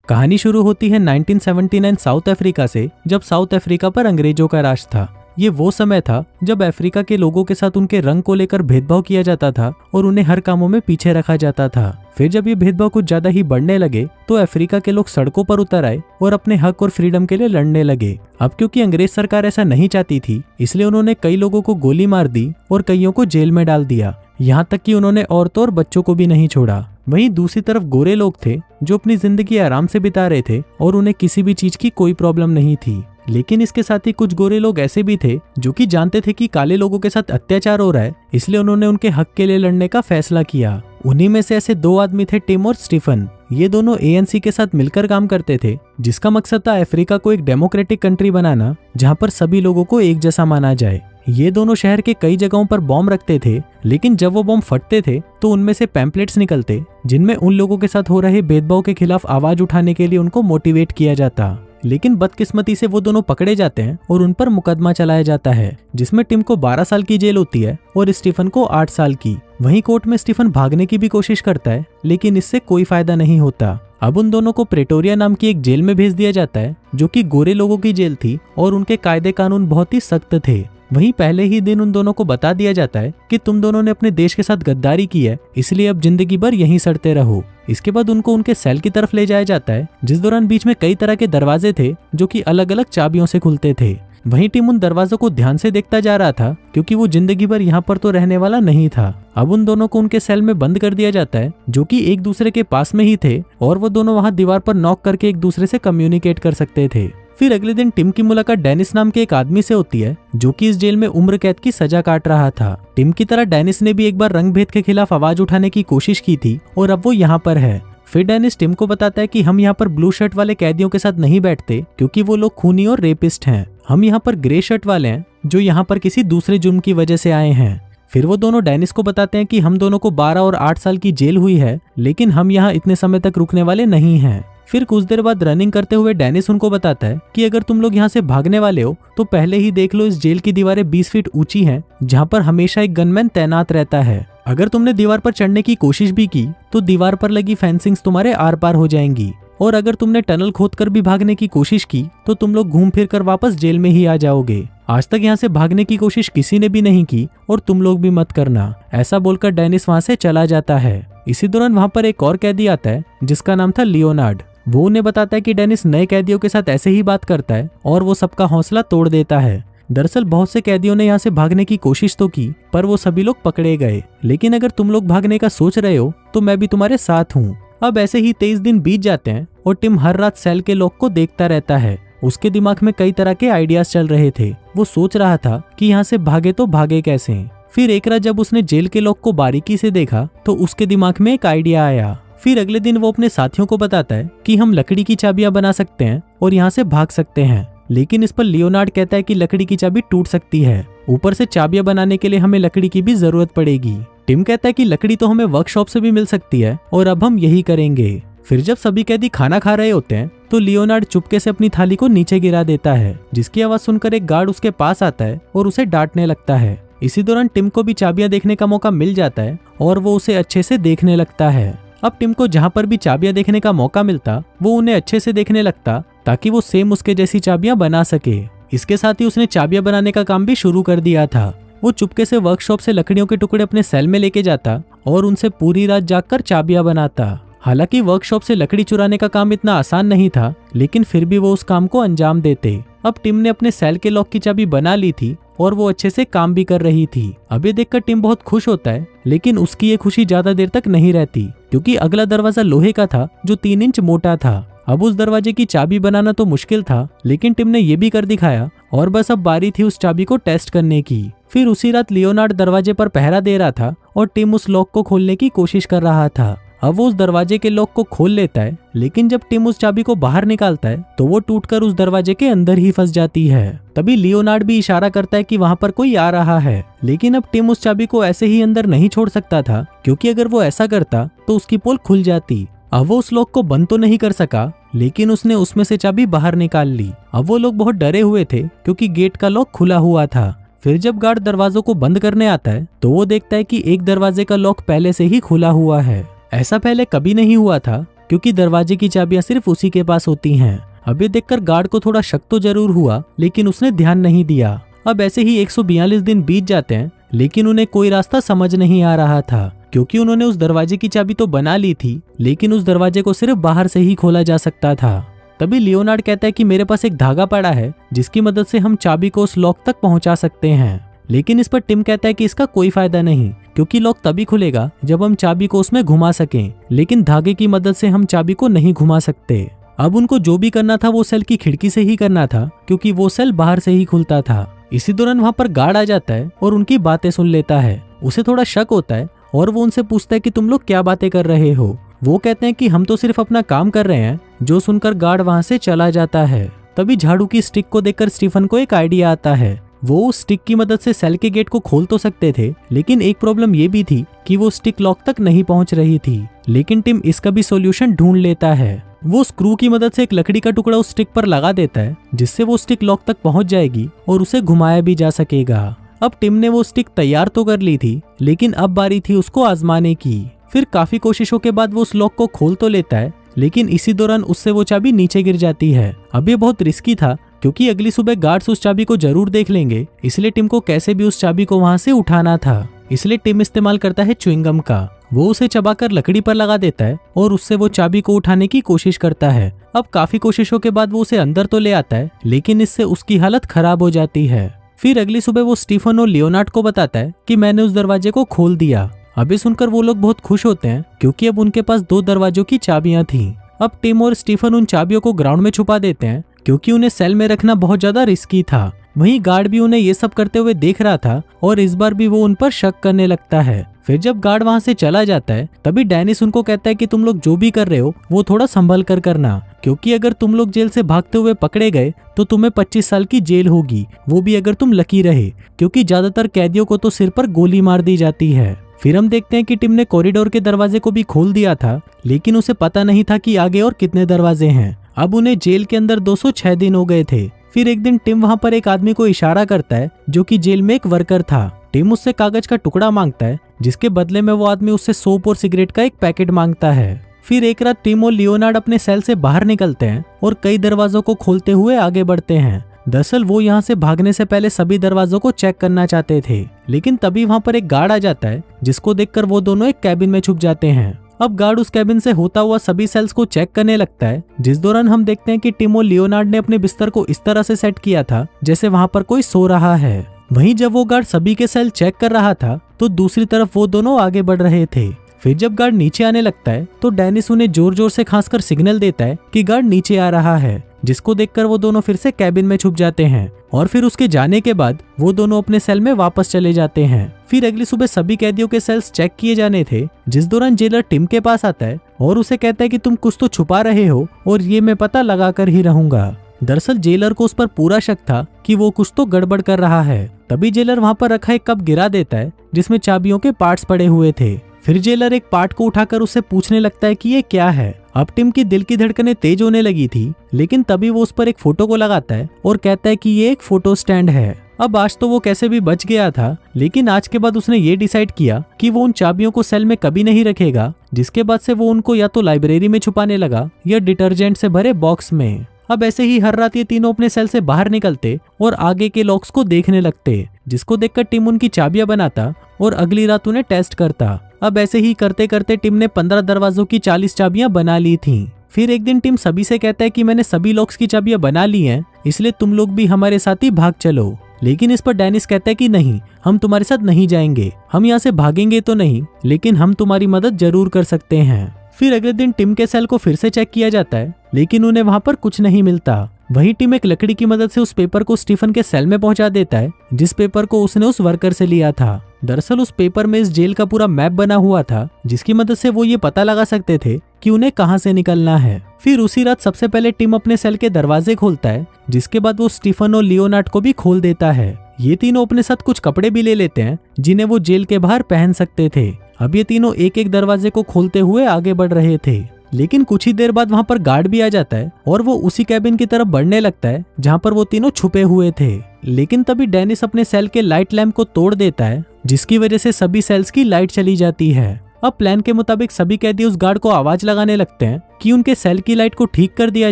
कहानी शुरू होती है 1979 साउथ अफ्रीका से, जब साउथ अफ्रीका पर अंग्रेजों का राज था। ये वो समय था जब अफ्रीका के लोगों के साथ उनके रंग को लेकर भेदभाव किया जाता था और उन्हें हर कामों में पीछे रखा जाता था। फिर जब ये भेदभाव कुछ ज्यादा ही बढ़ने लगे तो अफ्रीका के लोग सड़कों पर उतर आए और अपने हक और फ्रीडम के लिए लड़ने लगे। अब क्योंकि अंग्रेज सरकार ऐसा नहीं चाहती थी, इसलिए उन्होंने कई लोगों को गोली मार दी और कईयों को जेल में डाल दिया। यहाँ तक कि उन्होंने औरतों और बच्चों को भी नहीं छोड़ा। वहीं दूसरी तरफ गोरे लोग थे जो अपनी जिंदगी आराम से बिता रहे थे और उन्हें किसी भी चीज की कोई प्रॉब्लम नहीं थी। लेकिन इसके साथ ही कुछ गोरे लोग ऐसे भी थे जो कि जानते थे कि काले लोगों के साथ अत्याचार हो रहा है, इसलिए उन्होंने उनके हक के लिए लड़ने का फैसला किया। उन्हीं में से ऐसे दो आदमी थे, टिम और स्टीफन। ये दोनों ANC के साथ मिलकर काम करते थे, जिसका मकसद था अफ्रीका को एक डेमोक्रेटिक कंट्री बनाना जहाँ पर सभी लोगों को एक जैसा माना जाए। ये दोनों शहर के कई जगहों पर बॉम्ब रखते थे, लेकिन जब वो बॉम्ब फटते थे तो उनमें से पैम्पलेट्स निकलते जिनमें उन लोगों के साथ हो रहे भेदभाव के खिलाफ आवाज उठाने के लिए उनको मोटिवेट किया जाता। लेकिन बदकिस्मती से वो दोनों पकड़े जाते हैं और उन पर मुकदमा चलाया जाता है, जिसमें टिम को 12 साल की जेल होती है और स्टीफन को 8 साल की। वहीं कोर्ट में स्टीफन भागने की भी कोशिश करता है, लेकिन इससे कोई फायदा नहीं होता। अब उन दोनों को प्रेटोरिया नाम की एक जेल में भेज दिया जाता है, जो कि गोरे लोगों की जेल थी और उनके कायदे कानून बहुत ही सख्त थे। वहीं पहले ही दिन उन दोनों को बता दिया जाता है कि तुम दोनों ने अपने देश के साथ गद्दारी की है, इसलिए अब जिंदगी भर यहीं सड़ते रहो। इसके बाद उनको उनके सेल की तरफ ले जाया जाता है, जिस दौरान बीच में कई तरह के दरवाजे थे जो कि अलग अलग चाबियों से खुलते थे। वहीं टिम उन दरवाजों को ध्यान से देखता जा रहा था, क्योंकि वो जिंदगी भर यहाँ पर तो रहने वाला नहीं था। अब उन दोनों को उनके सेल में बंद कर दिया जाता है, जो कि एक दूसरे के पास में ही थे और वो दोनों वहाँ दीवार पर नॉक करके एक दूसरे से कम्युनिकेट कर सकते थे। फिर अगले दिन टिम की मुलाकात डेनिस नाम के एक आदमी से होती है, जो कि इस जेल में उम्र कैद की सजा काट रहा था। टिम की तरह डेनिस ने भी एक बार रंग भेद के खिलाफ आवाज उठाने की कोशिश की थी और अब वो यहाँ पर है। फिर डेनिस टिम को बताता है कि हम यहाँ पर ब्लू शर्ट वाले कैदियों के साथ नहीं बैठते, क्योंकि वो लोग खूनी और रेपिस्ट हैं। हम यहाँ पर ग्रे शर्ट वाले हैं, जो यहाँ पर किसी दूसरे जुर्म की वजह से आए हैं। फिर वो दोनों डेनिस को बताते हैं कि हम दोनों को 12 और 8 साल की जेल हुई है, लेकिन हम यहाँ इतने समय तक रुकने वाले नहीं हैं। फिर कुछ देर बाद रनिंग करते हुए डेनिस उनको बताता है कि अगर तुम लोग यहाँ से भागने वाले हो तो पहले ही देख लो, इस जेल की दीवारें 20 फीट ऊंची हैं, जहाँ पर हमेशा एक गनमैन तैनात रहता है। अगर तुमने दीवार पर चढ़ने की कोशिश भी की तो दीवार पर लगी फेंसिंग्स तुम्हारे आर पार हो जाएंगी, और अगर तुमने टनल खोदकर भी भागने की कोशिश की तो तुम लोग घूम फिर कर वापस जेल में ही आ जाओगे। आज तक यहाँ से भागने की कोशिश किसी ने भी नहीं की और तुम लोग भी मत करना। ऐसा बोलकर डेनिस वहाँ से चला जाता है। इसी दौरान वहाँ पर एक और कैदी आता है जिसका नाम था लियोनार्ड। वो उन्हें बताता है कि डेनिस नए कैदियों के साथ ऐसे ही बात करता है और वो सबका हौसला तोड़ देता है। दरअसल बहुत से कैदियों ने यहाँ से भागने की कोशिश तो की, पर वो सभी लोग पकड़े गए। लेकिन अगर तुम लोग भागने का सोच रहे हो तो मैं भी तुम्हारे साथ हूँ। अब ऐसे ही 23 दिन बीत जाते हैं और टिम हर रात सेल के लॉक को देखता रहता है। उसके दिमाग में कई तरह के आइडियाज चल रहे थे। वो सोच रहा था कि यहाँ से भागे तो भागे कैसे। फिर एक रात जब उसने जेल के लॉक को बारीकी से देखा तो उसके दिमाग में एक आइडिया आया। फिर अगले दिन वो अपने साथियों को बताता है कि हम लकड़ी की चाबियां बना सकते हैं और यहाँ से भाग सकते हैं। लेकिन इस पर लियोनार्ड कहता है कि लकड़ी की चाबी टूट सकती है, ऊपर से चाबियां बनाने के लिए हमें लकड़ी की भी जरूरत पड़ेगी। टिम कहता है कि लकड़ी तो हमें वर्कशॉप से भी मिल सकती है और अब हम यही करेंगे। फिर जब सभी कैदी खाना खा रहे होते हैं तो लियोनार्ड चुपके से अपनी थाली को नीचे गिरा देता है, जिसकी आवाज सुनकर एक गार्ड उसके पास आता है और उसे डांटने लगता है। इसी दौरान टिम को भी चाबियां देखने का मौका मिल जाता है और वो उसे अच्छे से देखने लगता है। अब टिम को जहाँ पर भी चाबियां देखने का मौका मिलता वो उन्हें अच्छे से देखने लगता, ताकि वो सेम उसके जैसी चाबियां बना सके। इसके साथ ही उसने चाबियां बनाने का काम भी शुरू कर दिया था। वो चुपके से वर्कशॉप से लकड़ियों के टुकड़े अपने सेल में लेके जाता और उनसे पूरी रात जागकर चाबियां बनाता। हालांकि वर्कशॉप से लकड़ी चुराने का काम इतना आसान नहीं था, लेकिन फिर भी वो उस काम को अंजाम देते। अब टिम ने अपने सेल के लॉक की चाबी बना ली थी और वो अच्छे से काम भी कर रही थी। अब ये देखकर टिम बहुत खुश होता है, लेकिन उसकी ये खुशी ज्यादा देर तक नहीं रहती, क्योंकि अगला दरवाजा लोहे का था जो 3 इंच मोटा था। अब उस दरवाजे की चाबी बनाना तो मुश्किल था, लेकिन टिम ने ये भी कर दिखाया और बस अब बारी थी उस चाबी को टेस्ट करने की। फिर उसी रात लियोनार्ड दरवाजे पर पहरा दे रहा था और टिम उस लॉक को खोलने की कोशिश कर रहा था। अब वो उस दरवाजे के लॉक को खोल लेता है, लेकिन जब टिम उस चाबी को बाहर निकालता है तो वो टूटकर उस दरवाजे के अंदर ही फंस जाती है। तभी लियोनार्ड भी इशारा करता है कि वहाँ पर कोई आ रहा है, लेकिन अब टिम उस चाबी को ऐसे ही अंदर नहीं छोड़ सकता था, क्योंकि अगर वो ऐसा करता तो उसकी पोल खुल जाती। अब वो उस लॉक को बंद तो नहीं कर सका, लेकिन उसने उसमें से चाबी बाहर निकाल ली। अब वो लोग बहुत डरे हुए थे, क्योंकि गेट का लॉक खुला हुआ था। फिर जब गार्ड दरवाजों को बंद करने आता है तो वो देखता है कि एक दरवाजे का लॉक पहले से ही खुला हुआ है। ऐसा पहले कभी नहीं हुआ था, क्योंकि दरवाजे की चाबियां सिर्फ उसी के पास होती हैं। अब ये देखकर गार्ड को थोड़ा शक तो जरूर हुआ, लेकिन उसने ध्यान नहीं दिया। अब ऐसे ही 142 दिन बीत जाते हैं, लेकिन उन्हें कोई रास्ता समझ नहीं आ रहा था, क्योंकि उन्होंने उस दरवाजे की चाबी तो बना ली थी, लेकिन उस दरवाजे को सिर्फ बाहर से ही खोला जा सकता था। तभी लियोनार्ड कहता है कि मेरे पास एक धागा पड़ा है जिसकी मदद से हम चाबी को उस लॉक तक पहुंचा सकते हैं। लेकिन इस पर टिम कहता है कि इसका कोई फायदा नहीं, क्योंकि लॉक तभी खुलेगा जब हम चाबी को उसमें घुमा सकें, लेकिन धागे की मदद से हम चाबी को नहीं घुमा सकते। अब उनको जो भी करना था वो सेल की खिड़की से ही करना था, क्योंकि वो सेल बाहर से ही खुलता था। इसी दौरान वहाँ पर गार्ड आ जाता है और उनकी बातें सुन लेता है। उसे थोड़ा शक होता है और वो उनसे पूछता है कि तुम लोग क्या बातें कर रहे हो। वो कहते हैं कि हम तो सिर्फ अपना काम कर रहे हैं, जो सुनकर गार्ड वहाँ से चला जाता है। तभी झाड़ू की स्टिक को देखकर स्टीफन को एक आइडिया आता है। वो उस स्टिक की मदद से सेल के गेट को खोल तो सकते थे, लेकिन एक प्रॉब्लम ये भी थी कि वो स्टिक लॉक तक नहीं पहुंच रही थी। लेकिन टिम इसका भी सॉल्यूशन ढूंढ लेता है। वो स्क्रू की मदद से एक लकड़ी का टुकड़ा उस स्टिक पर लगा देता है, जिससे वो स्टिक लॉक तक पहुंच जाएगी और उसे घुमाया भी जा सकेगा। अब टिम ने वो स्टिक तैयार तो कर ली थी, लेकिन अब बारी थी उसको आजमाने की। फिर काफी कोशिशों के बाद वो उस लॉक को खोल तो लेता है, लेकिन इसी दौरान उससे वो चाबी नीचे गिर जाती है। अब ये बहुत रिस्की था, क्योंकि अगली सुबह गार्ड्स उस चाबी को जरूर देख लेंगे, इसलिए टिम को कैसे भी उस चाबी को वहां से उठाना था। इसलिए टिम इस्तेमाल करता है च्युइंगम का। वो उसे चबाकर लकड़ी पर लगा देता है और उससे वो चाबी को उठाने की कोशिश करता है। अब काफी कोशिशों के बाद वो उसे अंदर तो ले आता है, लेकिन इससे उसकी हालत खराब हो जाती है। फिर अगली सुबह वो स्टीफन और लियोनार्ड को बताता है कि मैंने उस दरवाजे को खोल दिया। अभी सुनकर वो लोग बहुत खुश होते हैं, क्योंकि अब उनके पास 2 दरवाजों की चाबियां थीं। अब टिम और स्टीफन उन चाबियों को ग्राउंड में छुपा देते हैं, क्योंकि उन्हें सेल में रखना बहुत ज्यादा रिस्की था। वहीं गार्ड भी उन्हें ये सब करते हुए देख रहा था और इस बार भी वो उन पर शक करने लगता है। फिर जब गार्ड वहां से चला जाता है, तभी डेनिस उनको कहता है कि तुम लोग जो भी कर रहे हो वो थोड़ा संभल कर करना, क्योंकि अगर तुम लोग जेल से भागते हुए पकड़े गए तो तुम्हें 25 साल की जेल होगी, वो भी अगर तुम लकी रहे, क्योंकि ज्यादातर कैदियों को तो सिर पर गोली मार दी जाती है। फिर हम देखते हैं कि टिम ने कॉरिडोर के दरवाजे को भी खोल दिया था, लेकिन उसे पता नहीं था कि आगे और कितने दरवाजे हैं। अब उन्हें जेल के अंदर 206 दिन हो गए थे। फिर एक दिन टिम वहां पर एक आदमी को इशारा करता है, जो कि जेल में एक वर्कर था। टिम उससे कागज का टुकड़ा मांगता है, जिसके बदले में वो आदमी उससे सोप और सिगरेट का एक पैकेट मांगता है। फिर एक रात टिम और लियोनार्ड अपने सेल से बाहर निकलते हैं और कई दरवाजों को खोलते हुए आगे बढ़ते हैं। दरअसल वो यहाँ से भागने से पहले सभी दरवाजों को चेक करना चाहते थे, लेकिन तभी वहाँ पर एक गार्ड आ जाता है, जिसको देखकर वो दोनों एक कैबिन में छुप जाते हैं। अब गार्ड उस कैबिन से होता हुआ सभी सेल्स को चेक करने लगता है, जिस दौरान हम देखते हैं कि टिम और लियोनार्ड ने अपने बिस्तर को इस तरह से सेट किया था जैसे वहाँ पर कोई सो रहा है। वहीं जब वो गार्ड सभी के सेल चेक कर रहा था, तो दूसरी तरफ वो दोनों आगे बढ़ रहे थे। फिर जब गार्ड नीचे आने लगता है, तो डेनिस उन्हें जोर जोर से खांसकर सिग्नल देता है कि गार्ड नीचे आ रहा है, जिसको देखकर वो दोनों फिर से कैबिन में छुप जाते हैं। और फिर उसके जाने के बाद वो दोनों अपने सेल में वापस चले जाते हैं। फिर अगली सुबह सभी कैदियों के सेल्स चेक किए जाने थे, जिस दौरान जेलर टिम के पास आता है और उसे कहता है कि तुम कुछ तो छुपा रहे हो और ये मैं पता लगा कर ही रहूंगा। दरअसल जेलर को उस पर पूरा शक था कि वो कुछ तो गड़बड़ कर रहा है। तभी जेलर वहाँ पर रखा एक कप गिरा देता है, जिसमें चाबियों के पार्ट्स पड़े हुए थे। फिर जेलर एक पार्ट को उठाकर उससे पूछने लगता है कि ये क्या है। अब टिम की दिल की धड़कनें तेज होने लगी थी, लेकिन तभी वो उस पर एक फोटो को लगाता है और कहता है कि ये एक फोटो स्टैंड है। अब आज तो वो कैसे भी बच गया था, लेकिन आज के बाद उसने ये डिसाइड किया कि वो उन चाबियों को सेल में कभी नहीं रखेगा, जिसके बाद से वो उनको या तो लाइब्रेरी में छुपाने लगा या डिटर्जेंट से भरे बॉक्स में। अब ऐसे ही हर रात ये तीनों अपने सेल से बाहर निकलते और आगे के लॉक्स को देखने लगते, जिसको देखकर टिम उनकी चाबियां बनाता और अगली रात उन्हें टेस्ट करता। अब ऐसे ही करते करते टिम ने 15 दरवाजों की 40 चाबियां बना ली थीं। फिर एक दिन टिम सभी से कहता है कि मैंने सभी लॉक्स की चाबियां बना ली हैं, इसलिए तुम लोग भी हमारे साथ ही भाग चलो। लेकिन इस पर डेनिस कहता है कि नहीं, हम तुम्हारे साथ नहीं जाएंगे। हम यहाँ से भागेंगे तो नहीं, लेकिन हम तुम्हारी मदद जरूर कर सकते हैं। फिर अगले दिन टिम के सेल को फिर से चेक किया जाता है, लेकिन उन्हें वहाँ पर कुछ नहीं मिलता। वहीं टिम एक लकड़ी की मदद से उस पेपर को स्टीफन के सेल में पहुंचा देता है, जिस पेपर को उसने उस वर्कर से लिया था। दरअसल उस पेपर में इस जेल का पूरा मैप बना हुआ था, जिसकी मदद से वो ये पता लगा सकते थे कि उन्हें कहां से निकलना है। फिर उसी रात सबसे पहले टिम अपने सेल के दरवाजे खोलता है, जिसके बाद वो स्टीफन और लियोनार्ड को भी खोल देता है। ये तीनों अपने साथ कुछ कपड़े भी ले लेते हैं, जिन्हें वो जेल के बाहर पहन सकते थे। अब ये तीनों एक एक दरवाजे को खोलते हुए आगे बढ़ रहे थे, लेकिन कुछ ही देर बाद वहाँ पर गार्ड भी आ जाता है और वो उसी कैबिन की तरफ बढ़ने लगता है जहाँ पर वो तीनों छुपे हुए थे। लेकिन तभी डेनिस अपने सेल के लाइट लैंप को तोड़ देता है, जिसकी वजह से सभी सेल्स की लाइट चली जाती है। अब प्लान के मुताबिक सभी कैदी उस गार्ड को आवाज लगाने लगते हैं कि उनके सेल की लाइट को ठीक कर दिया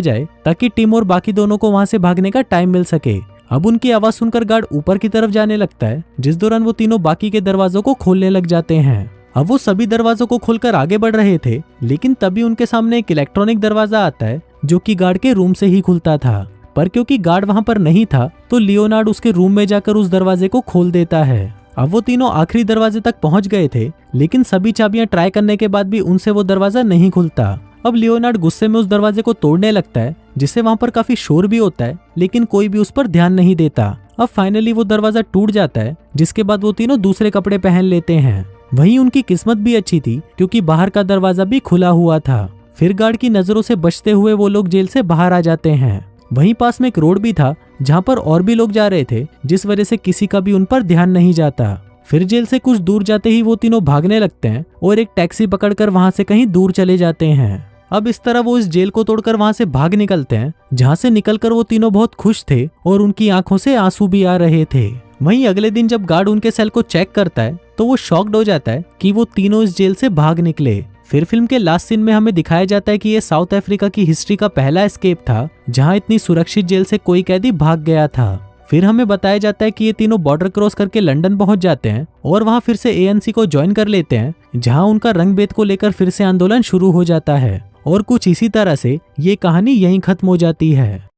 जाए ताकि टिम और बाकी दोनों को वहां से भागने का टाइम मिल सके। अब उनकी आवाज सुनकर गार्ड ऊपर की तरफ जाने लगता है, जिस दौरान वो तीनों बाकी के दरवाजों को खोलने लग जाते हैं। अब वो सभी दरवाजों को खोलकर आगे बढ़ रहे थे, लेकिन तभी उनके सामने एक इलेक्ट्रॉनिक दरवाजा आता है जो कि गार्ड के रूम से ही खुलता था। पर क्योंकि गार्ड वहां पर नहीं था तो लियोनार्ड उसके रूम में जाकर उस दरवाजे को खोल देता है। अब वो तीनों आखिरी दरवाजे तक पहुंच गए थे, लेकिन सभी चाबियां ट्राई करने के बाद भी उनसे वो दरवाजा नहीं खुलता। अब लियोनार्ड गुस्से में उस दरवाजे को तोड़ने लगता है, जिससे वहां पर काफी शोर भी होता है, लेकिन कोई भी उस पर ध्यान नहीं देता। अब फाइनली वो दरवाजा टूट जाता है, जिसके बाद वो तीनों दूसरे कपड़े पहन लेते हैं। वहीं उनकी किस्मत भी अच्छी थी क्योंकि बाहर का दरवाजा भी खुला हुआ था। फिर गार्ड की नजरों से बचते हुए वो लोग जेल से बाहर आ जाते हैं। वहीं पास में एक रोड भी था जहाँ पर और भी लोग जा रहे थे, जिस वजह से किसी का भी उन पर ध्यान नहीं जाता। फिर जेल से कुछ दूर जाते ही वो तीनों भागने लगते हैं और एक टैक्सी पकड़कर वहां से कहीं दूर चले जाते हैं। अब इस तरह वो इस जेल को तोड़कर वहां से भाग निकलते हैं, जहां से निकलकर वो तीनों बहुत खुश थे और उनकी आंखों से आंसू भी आ रहे थे। वहीं अगले दिन जब गार्ड उनके सेल को चेक करता है तो वो शॉक्ड हो जाता है कि वो तीनों इस जेल से भाग निकले। फिर फिल्म के लास्ट सीन में हमें दिखाया जाता है कि ये साउथ अफ्रीका की हिस्ट्री का पहला एस्केप था जहां इतनी सुरक्षित जेल से कोई कैदी भाग गया था। फिर हमें बताया जाता है कि ये तीनों बॉर्डर क्रॉस करके लंदन पहुंच जाते हैं और वहां फिर से ANC को ज्वाइन कर लेते हैं, जहां उनका रंगभेद को लेकर फिर से आंदोलन शुरू हो जाता है। और कुछ इसी तरह से ये कहानी यहीं खत्म हो जाती है।